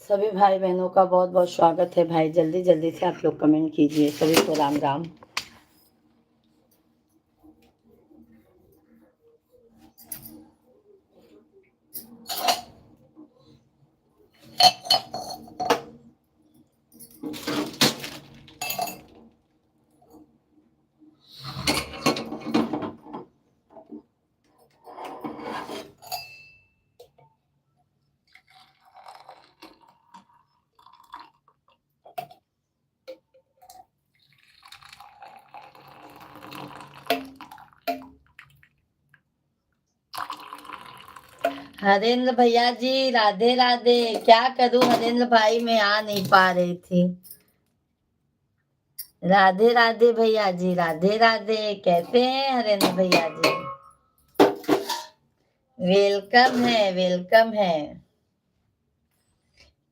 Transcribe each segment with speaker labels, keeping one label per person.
Speaker 1: सभी भाई बहनों का बहुत बहुत स्वागत है। भाई जल्दी जल्दी से आप लोग कमेंट कीजिए। सभी को राम राम। हरेंद्र भैया जी राधे राधे। क्या करूं हरेंद्र भाई, मैं आ नहीं पा रही थी। राधे राधे भैया जी, राधे राधे। कैसे हैं हरेंद्र भैया जी? वेलकम है, वेलकम है।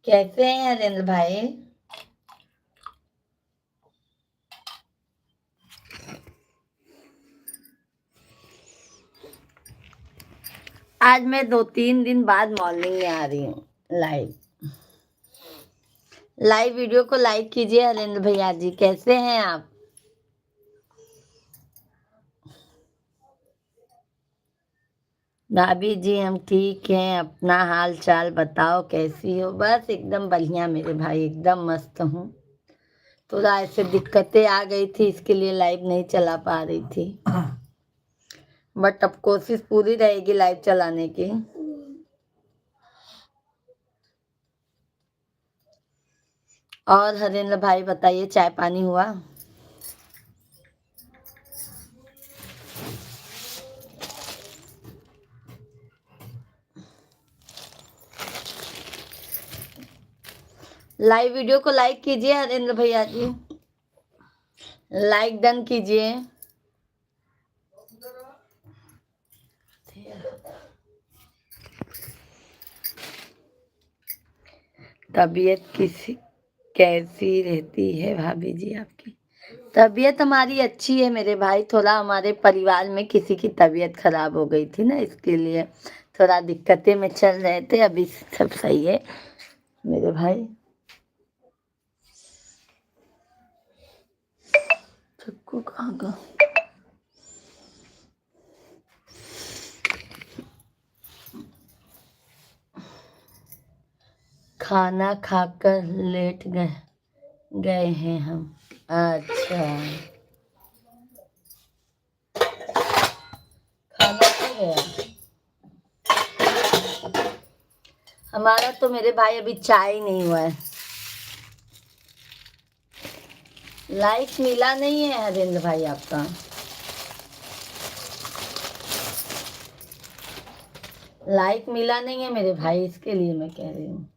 Speaker 1: कैसे हैं हरेंद्र भाई? आज मैं 2-3 दिन बाद मॉर्निंग में आ रही हूँ लाइव। लाइव वीडियो को लाइक कीजिए हरेंद्र भैया जी। कैसे हैं आप? भाभी जी हम ठीक हैं। अपना हाल चाल बताओ, कैसी हो? बस एकदम बढ़िया मेरे भाई, एकदम मस्त हूँ। थोड़ा ऐसे दिक्कतें आ गई थी, इसके लिए लाइव नहीं चला पा रही थी, बट अब कोशिश पूरी रहेगी लाइव चलाने की। और हरेंद्र भाई बताइए, चाय पानी हुआ? लाइव वीडियो को लाइक कीजिए हरेंद्र भैया जी, लाइक डन कीजिए। तबीयत कैसी रहती है भाभी जी आपकी? तबीयत हमारी अच्छी है मेरे भाई। थोड़ा हमारे परिवार में किसी की तबीयत खराब हो गई थी ना, इसके लिए थोड़ा दिक्कतें में चल रहे थे। अभी सब सही है मेरे भाई। चक्कू कहाँ का? खाना खाकर लेट गए हैं हम। अच्छा, खाना खा गया? हमारा तो मेरे भाई अभी चाय नहीं हुआ है। लाइक मिला नहीं है हरेंद्र भाई आपका। लाइक मिला नहीं है मेरे भाई, इसके लिए मैं कह रही हूँ।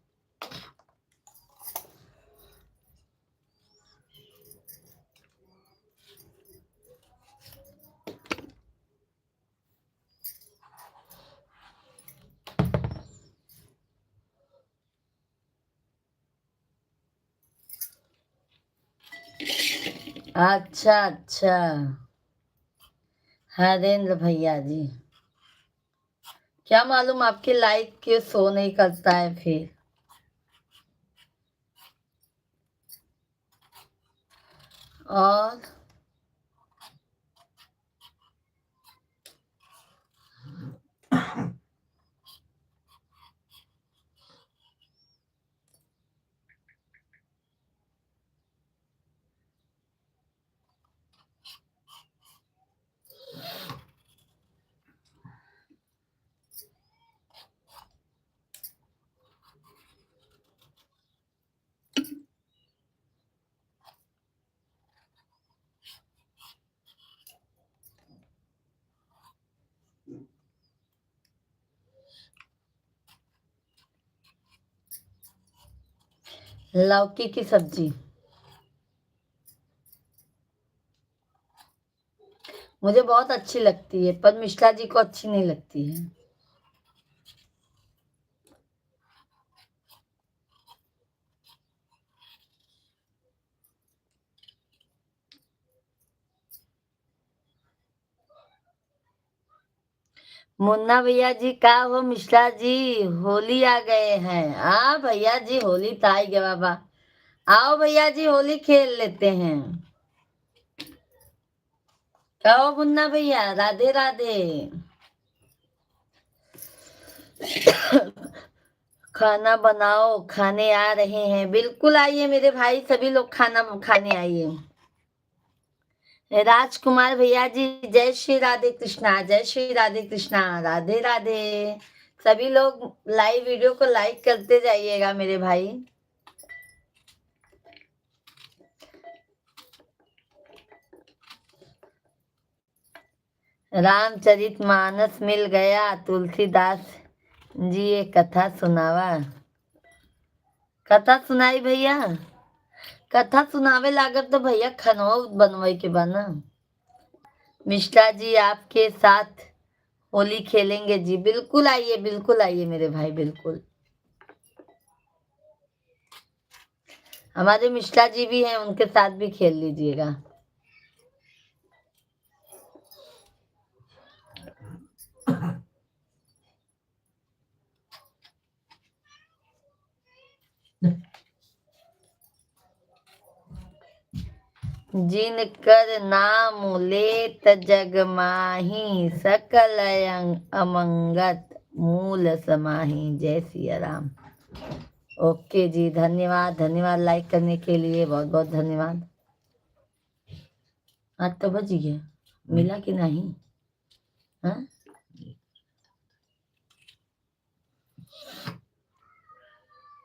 Speaker 1: अच्छा अच्छा, हरेंद्र भैया जी, क्या मालूम आपके लाइक के शो नहीं करता है फिर। और लौकी की सब्जी मुझे बहुत अच्छी लगती है, पर मिश्रा जी को अच्छी नहीं लगती है। मुन्ना भैया जी का हो मिश्रा जी, होली आ गए हैं। हाँ भैया जी, होली तो आई गया बाबा। आओ भैया जी, होली खेल लेते हैं। कहो मुन्ना भैया, राधे राधे। खाना बनाओ, खाने आ रहे हैं। बिल्कुल आइए मेरे भाई, सभी लोग खाना खाने आइए। राजकुमार भैया जी, जय श्री राधे कृष्णा, जय श्री राधे कृष्णा, राधे राधे। सभी लोग लाइव वीडियो को लाइक करते जाइएगा मेरे भाई। रामचरित मानस मिल गया, तुलसीदास जी ये कथा सुनावा। कथा सुनाई भैया, कथा सुनावे लागत तो भैया खनवा बनवाई के बना। मिश्रा जी आपके साथ होली खेलेंगे जी। बिल्कुल आइए, बिल्कुल आइए मेरे भाई, बिल्कुल। हमारे मिश्रा जी भी हैं, उनके साथ भी खेल लीजिएगा। जिन कर नाम लेत जग माही, सकल अमंगत मूल समाही। जय सिया राम। ओके जी, धन्यवाद धन्यवाद लाइक करने के लिए, बहुत बहुत धन्यवाद। 8 तो बज गया, मिला कि नहीं? हाँ,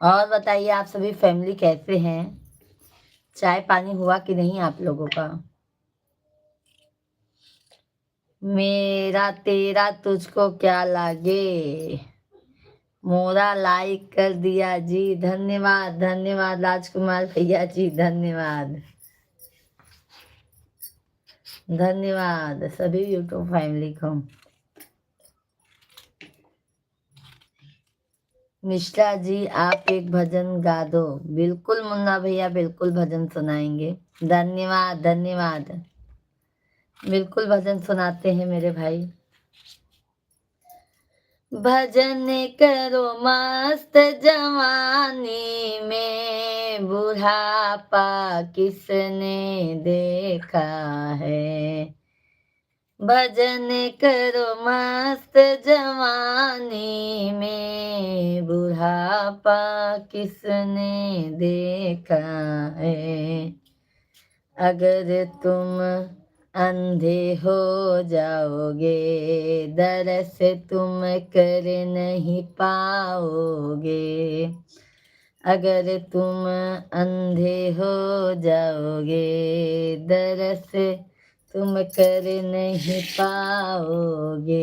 Speaker 1: और बताइए आप सभी फैमिली कैसे हैं? चाय पानी हुआ कि नहीं आप लोगों का? मेरा तेरा तुझको क्या लागे, मोरा लाइक कर दिया जी। धन्यवाद धन्यवाद राजकुमार भैया जी, धन्यवाद धन्यवाद सभी यूट्यूब फैमिली को। मिश्रा जी आप एक भजन गा दो। बिल्कुल मुन्ना भैया, बिल्कुल भजन सुनाएंगे। धन्यवाद धन्यवाद, बिल्कुल भजन सुनाते हैं मेरे भाई। भजन करो मस्त जवानी में, बुढ़ापा किसने देखा है। भजन करो मस्त जवानी में, बुढ़ापा किसने देखा है। अगर तुम अंधे हो जाओगे, दरस तुम कर नहीं पाओगे। अगर तुम अंधे हो जाओगे, दरस तुम कर नहीं पाओगे।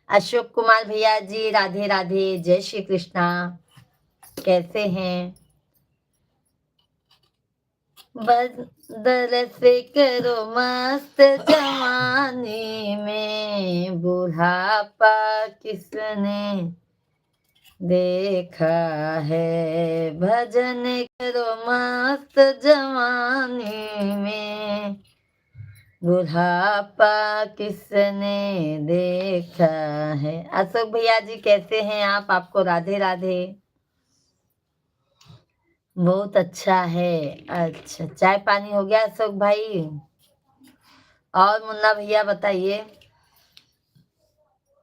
Speaker 1: अशोक कुमार भैया जी, राधे राधे, जय श्री कृष्णा, कैसे हैं? बदल से करो मस्त जवानी में, बुढ़ापा किसने देखा है। भजन करो मस्त जवानी में, बुढ़ापा किसने देखा है। अशोक भैया जी कैसे हैं आप? आपको राधे राधे। बहुत अच्छा है। अच्छा, चाय पानी हो गया अशोक भाई? और मुन्ना भैया बताइए,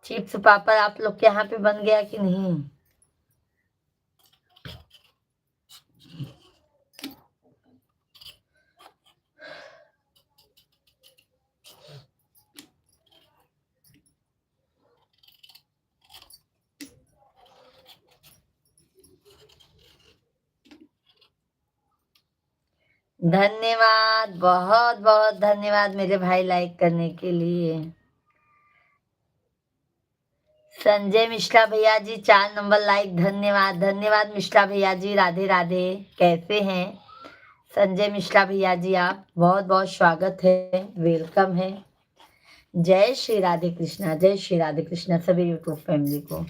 Speaker 1: चिप्स पापड़ आप लोग के यहाँ पे बन गया कि नहीं? धन्यवाद, बहुत बहुत धन्यवाद मेरे भाई लाइक करने के लिए। संजय मिश्रा भैया जी 4 नंबर लाइक, धन्यवाद धन्यवाद मिश्रा भैया जी, राधे राधे, कैसे हैं संजय मिश्रा भैया जी? आप बहुत बहुत स्वागत है, वेलकम है। जय श्री राधे कृष्णा, जय श्री राधे कृष्णा सभी यूट्यूब फैमिली को।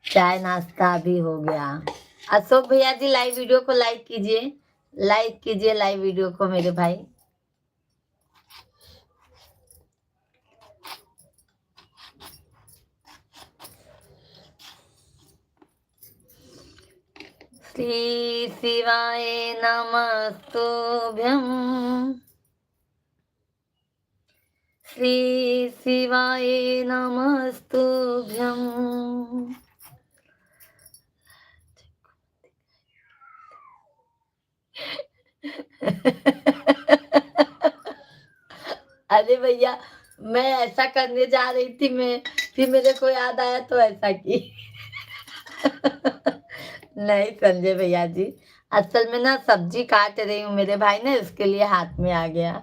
Speaker 1: चाय नाश्ता भी हो गया। अशोक भैया जी लाइव वीडियो को लाइक कीजिए, लाइक कीजिए लाइव वीडियो को मेरे भाई। श्री शिवाय नमस्तुभ्यं। श्री शिवाय नमस्तुभ्यं। अरे भैया, मैं ऐसा करने जा रही थी, मैं फिर मेरे को याद आया तो ऐसा की। नहीं संजय भैया जी, असल में ना सब्जी काट रही हूँ मेरे भाई ने, इसके लिए हाथ में आ गया।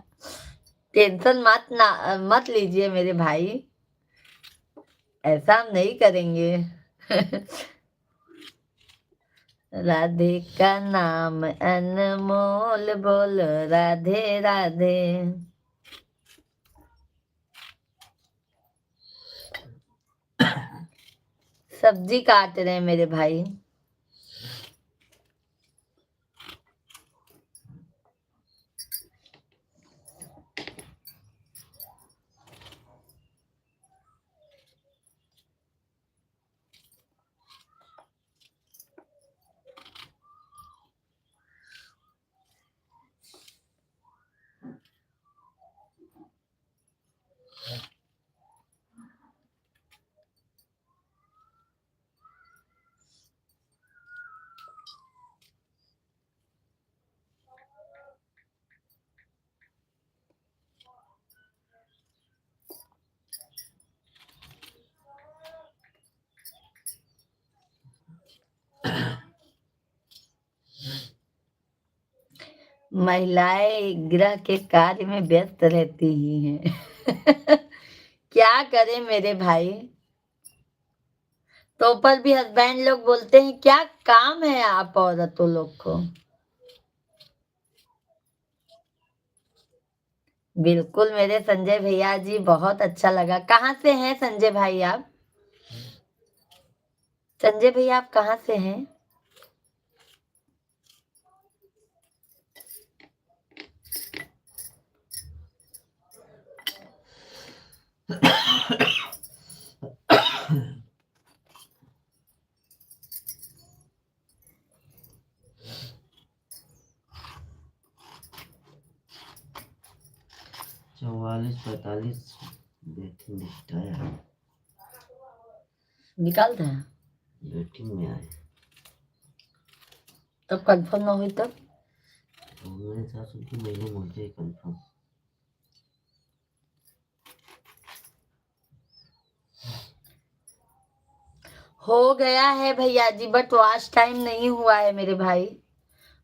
Speaker 1: टेंशन मत लीजिए मेरे भाई, ऐसा हम नहीं करेंगे। राधे का नाम अनमोल, बोलो राधे राधे। सब्जी काट रहे हैं मेरे भाई। महिलाएं गृह के कार्य में व्यस्त रहती ही हैं। क्या करें मेरे भाई, तो पर भी हस्बैंड लोग बोलते हैं क्या काम है आप औरतों लोग को। बिल्कुल मेरे संजय भैया जी, बहुत अच्छा लगा। कहाँ से हैं संजय भाई आप? संजय भैया आप कहाँ से हैं?
Speaker 2: चौवालीस 45 बैटिंग निपटाया,
Speaker 1: निकालते हैं
Speaker 2: बैटिंग में आए
Speaker 1: तब कंफर्म ना हुई तब।
Speaker 2: तो मेरे हिसाब से कि महीने मुझे कंफर्म।
Speaker 1: हो गया है भैया जी, बट वॉच टाइम नहीं हुआ है मेरे भाई।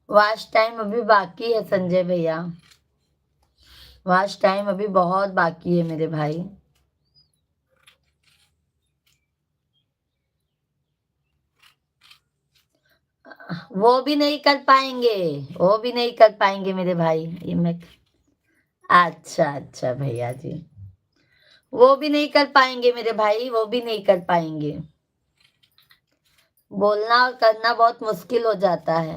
Speaker 1: वॉच टाइम अभी बाकी है संजय भैया, वॉच टाइम अभी बहुत बाकी है मेरे भाई। वो भी नहीं कर पाएंगे, वो भी नहीं कर पाएंगे मेरे भाई। ये मैं अच्छा अच्छा भैया जी, वो भी नहीं कर पाएंगे मेरे भाई, वो भी नहीं कर पाएंगे। बोलना और करना बहुत मुश्किल हो जाता है।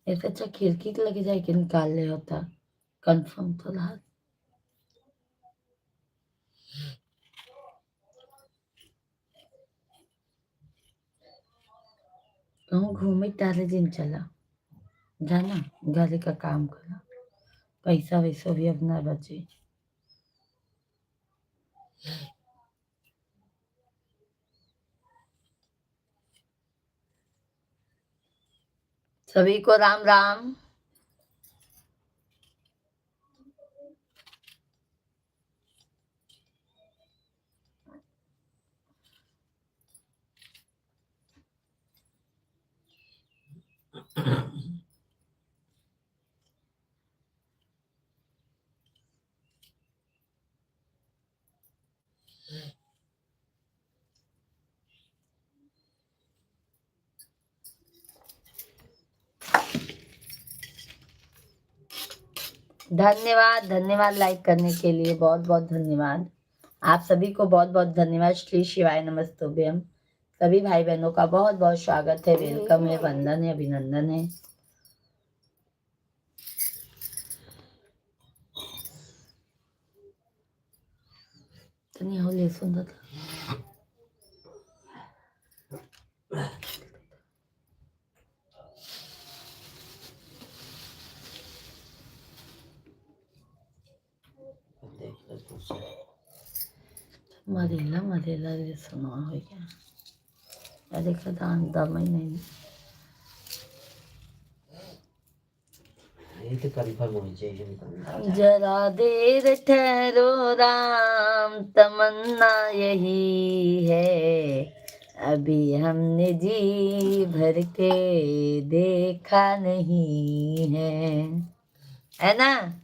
Speaker 1: ऐसे अच्छा खिड़की के लगे जाए कि निकाल ले होता, कंफर्म तो रहा। कहूँ घूमे टहले दिन चला जाना, घर का काम करा, पैसा वैसा भी अब ना बचे। सभी को राम राम। धन्यवाद धन्यवाद लाइक करने के लिए, बहुत बहुत धन्यवाद। आप सभी को बहुत बहुत धन्यवाद। श्री शिवाय नमस्तुभ्यम। सभी भाई बहनों का बहुत बहुत स्वागत है, वेलकम है, वंदन है, अभिनंदन है। तनी हो ले सुंदर था।
Speaker 2: देख ले तू से।
Speaker 1: मरेला मरेला रे सुना हो गया। या देखा दान दम ही नहीं।
Speaker 2: ये तो कंफर्म होनी चाहिए इनका।
Speaker 1: जरा देर ठहरो राम, तमन्ना यही है, अभी हमने जी भर के देखा नहीं है ना।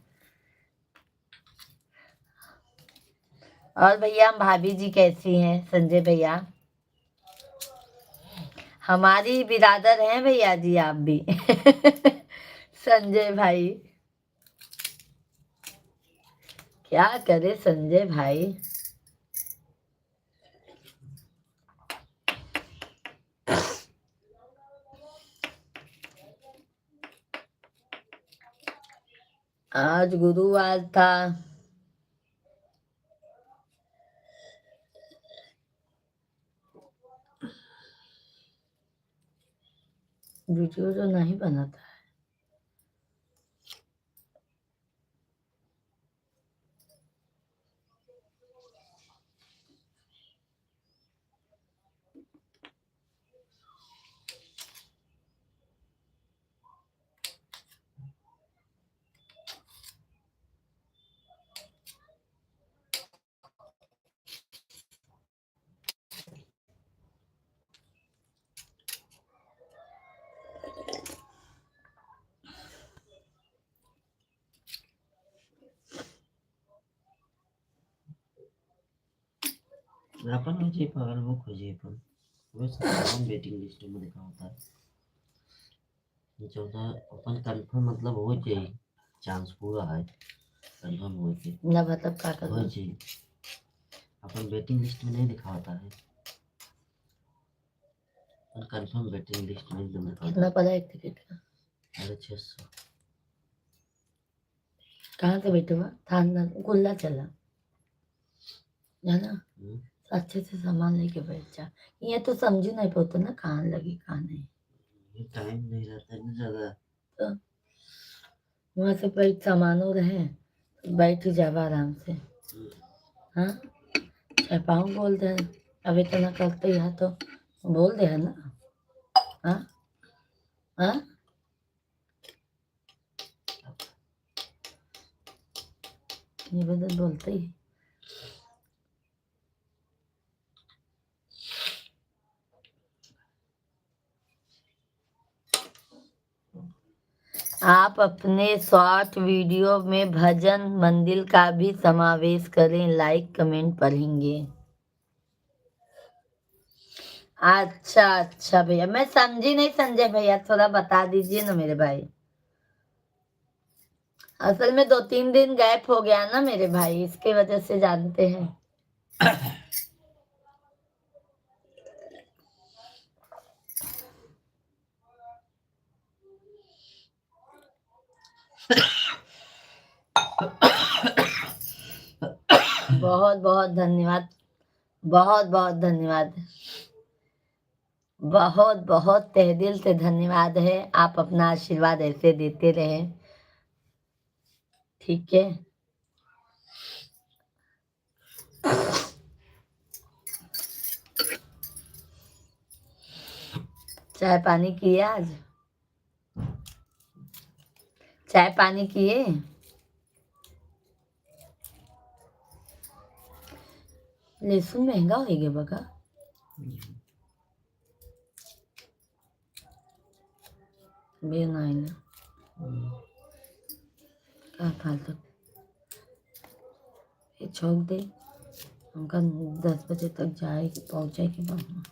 Speaker 1: और भैया भाभी जी कैसी हैं संजय भैया? हमारी बिरादर हैं भैया जी आप भी। संजय भाई क्या करे संजय भाई। आज गुरुवार था, वीडियो तो नहीं बनाता है।
Speaker 2: आपण म्हणजे पगार बुक हो जाए पण बस तमाम वेटिंग लिस्ट में लिखा होता है। चौथा अपन कंफर्म मतलब हो जाए, चांस पूरा है कंफर्म हो के
Speaker 1: ना मतलब क्या
Speaker 2: हो
Speaker 1: करूं?
Speaker 2: जाए। अपन वेटिंग लिस्ट में नहीं लिखा होता है, अपन कंफर्म वेटिंग लिस्ट में एकदम लिखा होता
Speaker 1: कितना
Speaker 2: है।
Speaker 1: पड़ा एक टिकट का?
Speaker 2: 650।
Speaker 1: कहाँ से बैठे हुआ थाना गुल्ला चला जाना, अच्छे से सामान लेके बैठ जा। ये तो समझू नहीं पाते ना कहाँ लगी कहाँ नहीं।
Speaker 2: ये टाइम नहीं रहता है ना ज़्यादा।
Speaker 1: तो वहाँ से बैठ सामानों रहे तो बैठ ही जावा आराम से। हाँ चाहे पाँव बोल दे, अब इतना करते यहाँ तो बोल दे है ना। हाँ हाँ ये बदल बोलते ही। आप अपने शॉर्ट वीडियो में भजन मंदिर का भी समावेश करें, लाइक कमेंट पढ़ेंगे। अच्छा अच्छा भैया, मैं समझी नहीं संजय भैया, थोड़ा बता दीजिए ना मेरे भाई। असल में 2-3 दिन गैप हो गया ना मेरे भाई, इसके वजह से जानते हैं। बहुत बहुत धन्यवाद, बहुत बहुत धन्यवाद, बहुत बहुत तहे दिल से धन्यवाद है। आप अपना आशीर्वाद ऐसे देते रहे, ठीक है। चाय पानी किए आज? चाय पानी किए? लहसुन महंगा हो गया बका। बे नहीं ना क्या फालतू ये छोड़ दे, हमका 10 बजे तक जाए पहुँचे के बाद।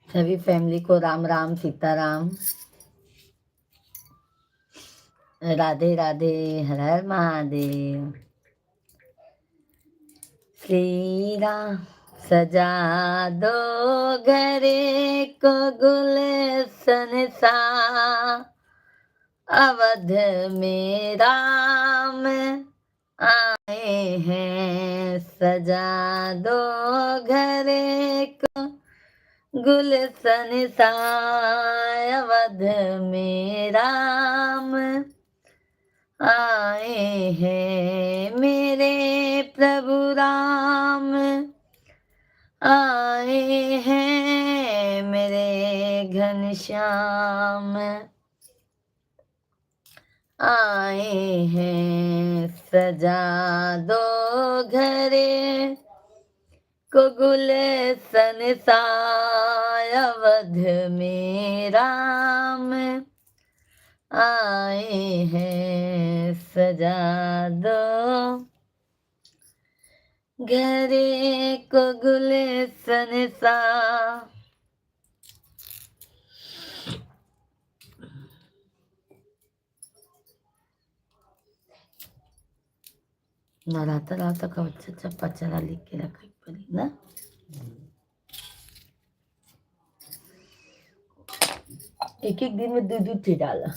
Speaker 1: सभी फैमिली को राम राम सीताराम, राधे राधे, हर हर महादेव। श्री राम सजा दो घरे को गुलशन सा, अवध में राम आए हैं, सजा दो घरे को गुलशन सा, अवध में राम आए हैं, मेरे प्रभु राम आए हैं, मेरे घनश्याम आए हैं, सजा दो घरे को गुलशन सा, अवध में राम आए हैं, सजा दो घरे को गुलशन सा। नवरात्र रात का अच्छा अच्छा पचरा लिख के रखा पड़ी ना। एक एक दिन में दूध दूध थे डाला।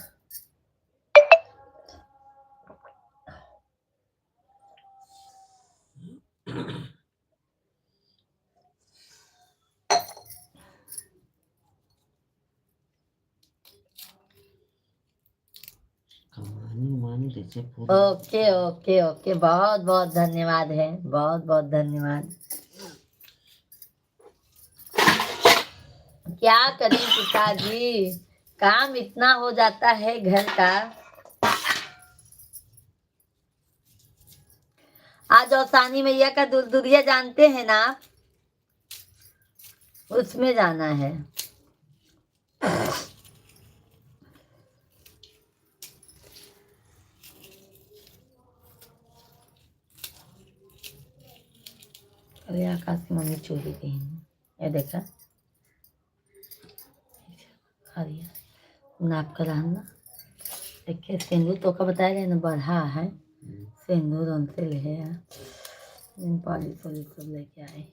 Speaker 1: ओके ओके ओके, बहुत बहुत धन्यवाद है, बहुत बहुत धन्यवाद। क्या करें पिताजी, काम इतना हो जाता है घर का। आज औसानी मैया का दुलदुलिया जानते हैं ना, उसमें जाना है। अरे आकाश की मम्मी चोरी की, ये देखा हरिया नाप कर रहना। देखिए सिंदूर तो का बताया गया ना, बढ़ा है सिंदूर उनसे ले पॉलिश वॉलिश सब लेके आए।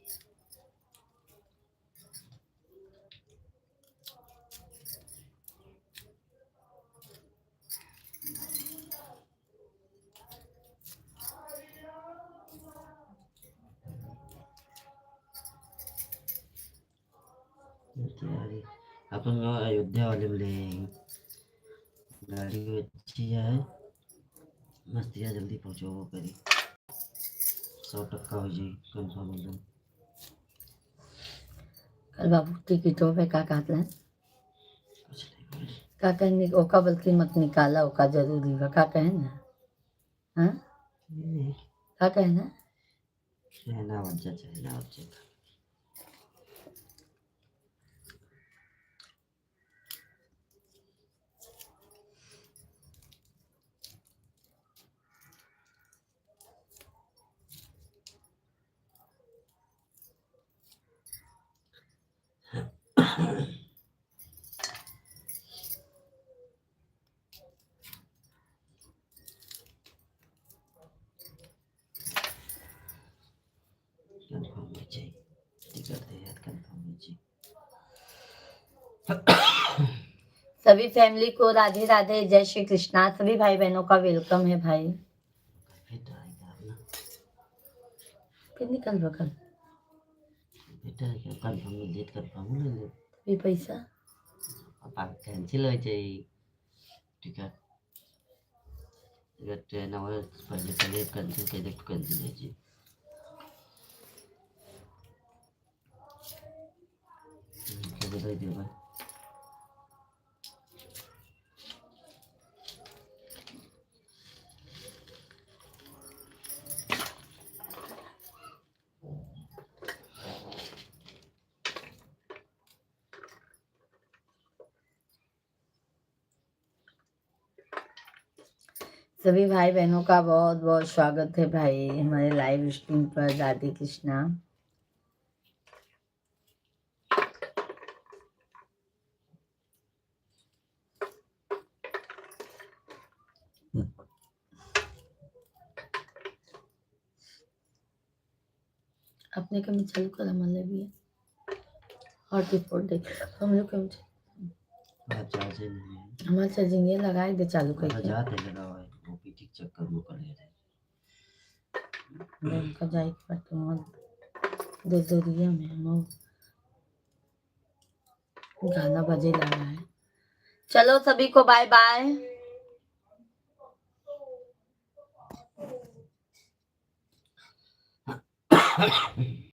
Speaker 2: अपन अयोध्या वाले में ले गाड़ी अच्छी है, मस्तिया जल्दी पहुँचो वो करी 100% हो जाए कंफर्म एकदम।
Speaker 1: कल बाबू टिकटों पे का काटला
Speaker 2: कुछ नहीं
Speaker 1: का कहने ओका बल्कि मत निकाला, ओका जरूरी बा का कहे ना। हाँ का कहे ना,
Speaker 2: चाइना बच्चा चाइना बच्चे का कंफर्म हो जाए, टिकट दे यार कंफर्म हो जाए।
Speaker 1: सभी फैमिली को राधे राधे, जय श्री कृष्णा। सभी भाई बहनों का वेलकम है भाई।
Speaker 2: फिर ट्राई करना,
Speaker 1: फिर निकल बकल
Speaker 2: बेटा क्या कंफर्म मिल जाए, कंफर्म ले ले
Speaker 1: भी पैसा
Speaker 2: पापा कैंसिल हो जाए टिकट। टिकट ट्रेन आवर पहले पहले कैंसिल कर दे, कैंसिल हो जाए। क्या बताइए दे भाई,
Speaker 1: सभी भाई बहनों का बहुत बहुत स्वागत है भाई हमारे लाइव स्ट्रीम पर। राधे कृष्णा। अपने कमी चालू कर हमारे भी है हॉट स्पॉट देख हम लोग कम
Speaker 2: चार्ज नहीं है
Speaker 1: हमारे चार्जिंग ये लगाए दे चालू
Speaker 2: बड़ा
Speaker 1: करके
Speaker 2: जाते लगा हुआ है वो भी ठीक चक्कर वो कर ले रहे
Speaker 1: बैंक का जाए पर तुम दे दिया में हम गाना बजे ला रहा है चलो सभी को बाय बाय